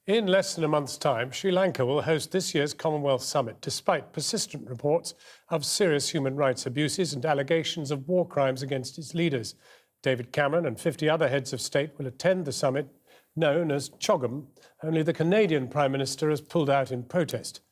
In less than a month's time, Sri Lanka will host this year's Commonwealth Summit, despite persistent reports of serious human rights abuses and allegations of war crimes against its leaders. David Cameron and 50 other heads of state will attend the summit, known as CHOGM. Only the Canadian Prime Minister has pulled out in protest.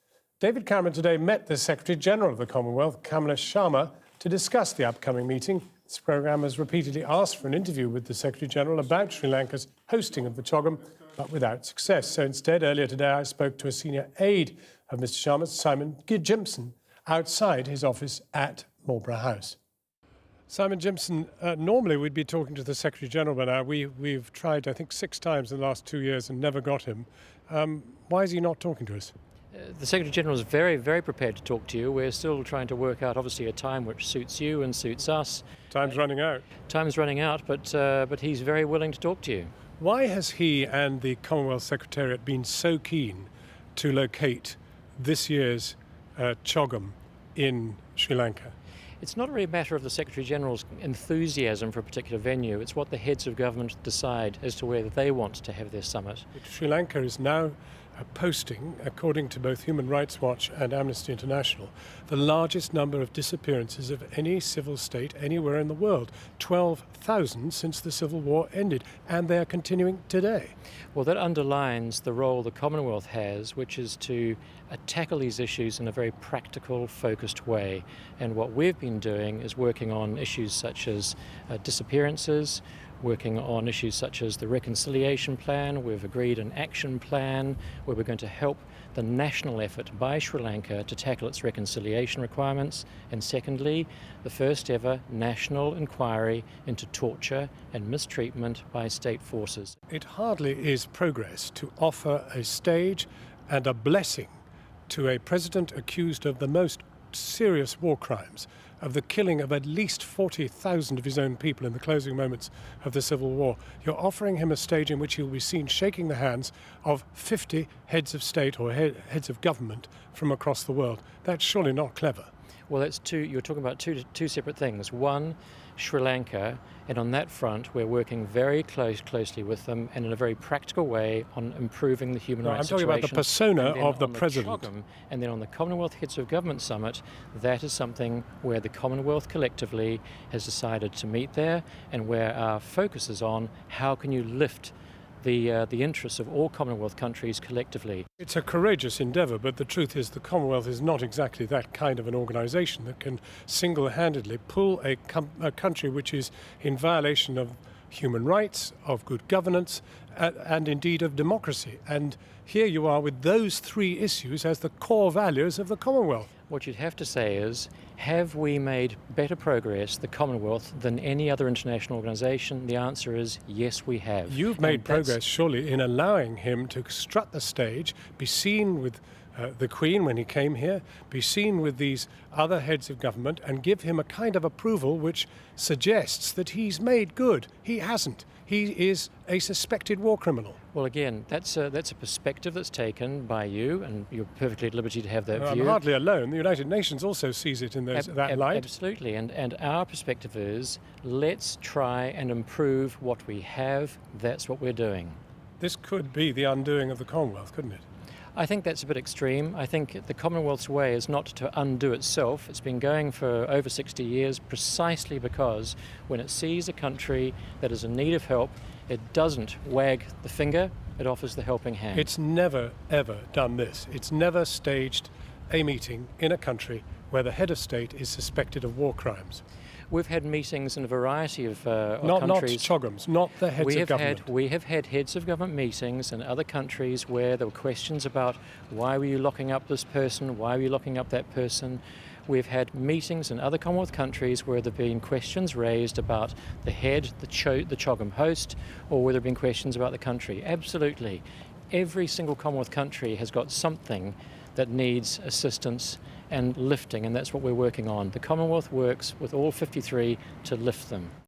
David Cameron today met the Secretary-General of the Commonwealth, Kamala Sharma, to discuss the upcoming meeting. This programme has repeatedly asked for an interview with the Secretary-General about Sri Lanka's hosting of the CHOGM, but without success. So instead, earlier today, I spoke to a senior aide of Mr Sharma, Simon Jimson, outside his office at Marlborough House. Simon Jimson, normally we'd be talking to the Secretary-General by now. We've tried, I think, 6 times in the last 2 years and never got him. Why is he not talking to us? The Secretary-General is very, very prepared to talk to you. We're still trying to work out, obviously, a time which suits you and suits us. Time's running out. Time's running out, but he's very willing to talk to you. Why has he and the Commonwealth Secretariat been so keen to locate this year's CHOGM in Sri Lanka? It's not really a matter of the Secretary-General's enthusiasm for a particular venue. It's what the heads of government decide as to where they want to have their summit. Sri Lanka is now posting, according to both Human Rights Watch and Amnesty International, the largest number of disappearances of any civil state anywhere in the world. 12,000 since the Civil War ended, and they are continuing today. Well, that underlines the role the Commonwealth has, which is to tackle these issues in a very practical, focused way. And what we've been doing is working on issues such as disappearances, working on issues such as the reconciliation plan. We've agreed an action plan where we're going to help the national effort by Sri Lanka to tackle its reconciliation requirements. And secondly, the first ever national inquiry into torture and mistreatment by state forces. It hardly is progress to offer a stage and a blessing to a president accused of the most serious war crimes, of the killing of at least 40,000 of his own people in the closing moments of the Civil War. You're offering him a stage in which he'll be seen shaking the hands of 50 heads of state or heads of government from across the world. That's surely not clever. Well, you're talking about two separate things. One, Sri Lanka, and on that front, we're working very closely with them and in a very practical way on improving the human rights situation. I'm talking about the persona of the president. And then on the Commonwealth Heads of Government Summit, that is something where the Commonwealth collectively has decided to meet there, and where our focus is on how can you lift the interests of all Commonwealth countries collectively. It's a courageous endeavour, but the truth is the Commonwealth is not exactly that kind of an organisation that can single-handedly pull a country which is in violation of human rights, of good governance, and indeed of democracy. And here you are with those 3 issues as the core values of the Commonwealth. What you'd have to say is, have we made better progress, the Commonwealth, than any other international organisation? The answer is yes, we have. You've made progress, surely, in allowing him to strut the stage, be seen with the Queen when he came here, be seen with these other heads of government, and give him a kind of approval which suggests that he's made good. He hasn't. He is a suspected war criminal. Well, again, that's a perspective that's taken by you, and you're perfectly at liberty to have that view. I'm hardly alone. The United Nations also sees it in that light. Absolutely, and our perspective is, let's try and improve what we have. That's what we're doing. This could be the undoing of the Commonwealth, couldn't it? I think that's a bit extreme. I think the Commonwealth's way is not to undo itself. It's been going for over 60 years precisely because when it sees a country that is in need of help, it doesn't wag the finger, it offers the helping hand. It's never, ever done this. It's never staged a meeting in a country where the head of state is suspected of war crimes. We've had meetings in a variety of countries. Not CHOGMs, not the heads of government. We have had heads of government meetings in other countries where there were questions about why were you locking up this person, why were you locking up that person. We've had meetings in other Commonwealth countries where there have been questions raised about the head, the CHOGM host, or where there have been questions about the country. Absolutely. Every single Commonwealth country has got something that needs assistance and lifting, and that's what we're working on. The Commonwealth works with all 53 to lift them.